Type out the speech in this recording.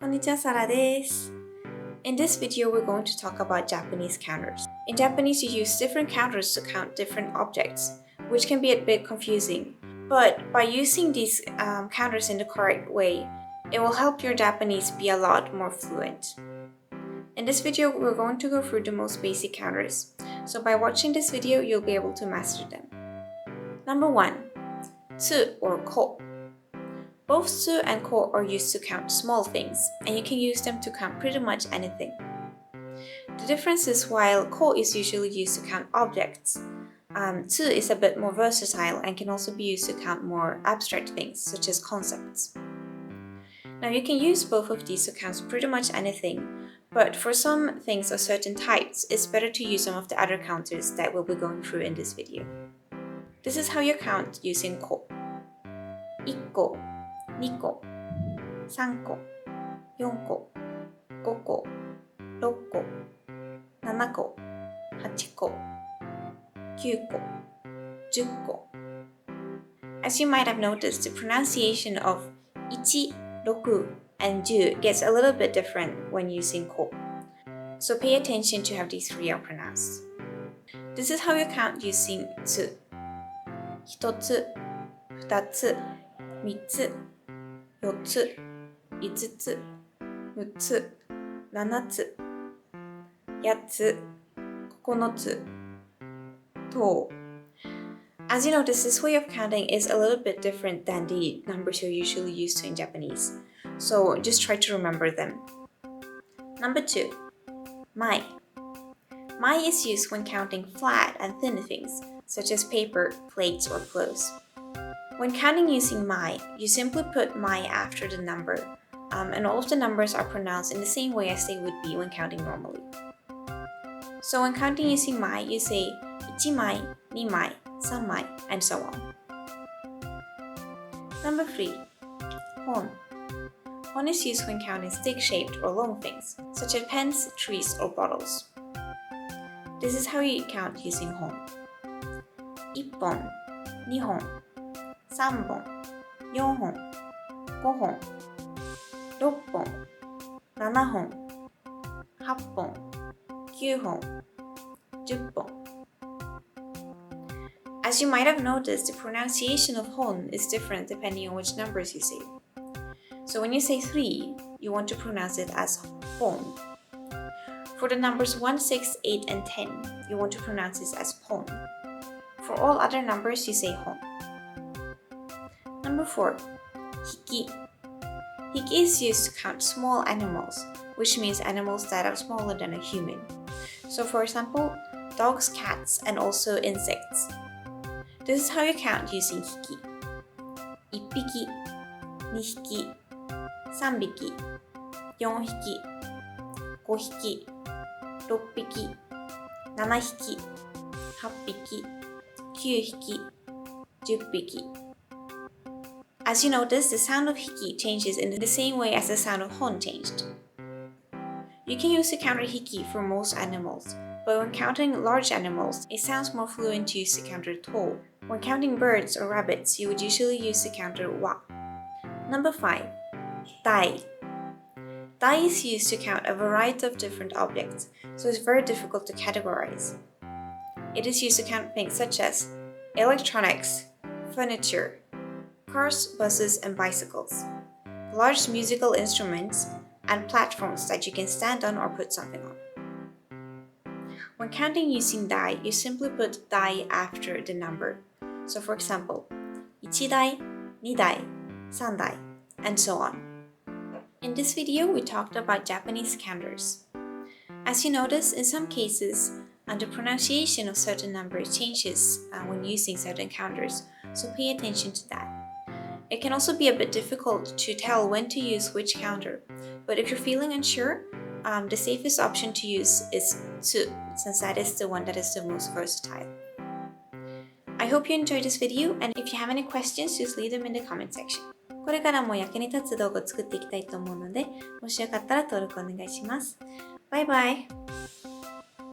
こんにちは、サラです。In this video, we're going to talk about Japanese counters. In Japanese, you use different counters to count different objects, which can be a bit confusing. But by using these counters in the correct way, it will help your Japanese be a lot more fluent. In this video, we're going to go through the most basic counters. So by watching this video, you'll be able to master them. Number 1, tsu or ko. Both tsu and ko are used to count small things, and you can use them to count pretty much anything. The difference is while ko is usually used to count objects, tsu is a bit more versatile and can also be used to count more abstract things, such as concepts. Now you can use both of these to count pretty much anything, but for some things of certain types, it's better to use some of the other counters that we'll be going through in this video. This is how you count using ko. 1個2個3個4個5個6個7個8個9個10個 As you might have noticed, the pronunciation of 1, 6, and 10 gets a little bit different when using ko. So pay attention to how these three are pronounced. This is how you count using tsu. 1つ2つ3つ4つ5つ6つ7つ8つ9つ10. As you notice, this way of counting is a little bit different than the numbers you're usually used to in Japanese. So just try to remember them. Number 2, mai. Mai is used when counting flat and thin things, such as paper, plates, or clothes. When counting using mai, you simply put mai after the number, and all of the numbers are pronounced in the same way as they would be when counting normally. So when counting using mai, you say 1枚, 2枚, 3枚, and so on. Number 3, hon. Hon is used when counting stick-shaped or long things, such as pens, trees, or bottles. This is how you count using hon. 1本, 2本, 3本、4本、5本、6本、7本、8本、9本、10本. As you might have noticed, the pronunciation of hon is different depending on which numbers you say. So when you say 3, you want to pronounce it as hon. For the numbers 1, 6, 8, and 10, you want to pronounce this as pon. For all other numbers, you say hon. Number 4, Hiki. Hiki is used to count small animals, which means animals that are smaller than a human. So for example, dogs, cats, and also insects. This is how you count using Hiki. 1匹、2匹、3匹、4匹、5匹、6匹、7匹、8匹、9匹、10匹. As you notice, the sound of hiki changes in the same way as the sound of hon changed. You can use the counter hiki for most animals, but when counting large animals, it sounds more fluent to use the counter to. When counting birds or rabbits, you would usually use the counter wa. Number 5, dai. Dai is used to count a variety of different objects, so it's very difficult to categorize. It is used to count things such as electronics, furniture, cars, buses, and bicycles, large musical instruments, and platforms that you can stand on or put something on. When counting using dai, you simply put dai after the number. So for example, 1台, 2台, 3台, and so on. In this video, we talked about Japanese counters. As you notice, in some cases, the pronunciation of certain numbers changes when using certain counters, so pay attention to that. It can also be a bit difficult to tell when to use which counter, but if you're feeling unsure, the safest option to use is tsu, since that is the one that is the most versatile. I hope you enjoyed this video, and if you have any questions, just leave them in the comment section. これからも役に立つ動画を作っていきたいと思うので、もしよかったら登録お願いします。バイバイ。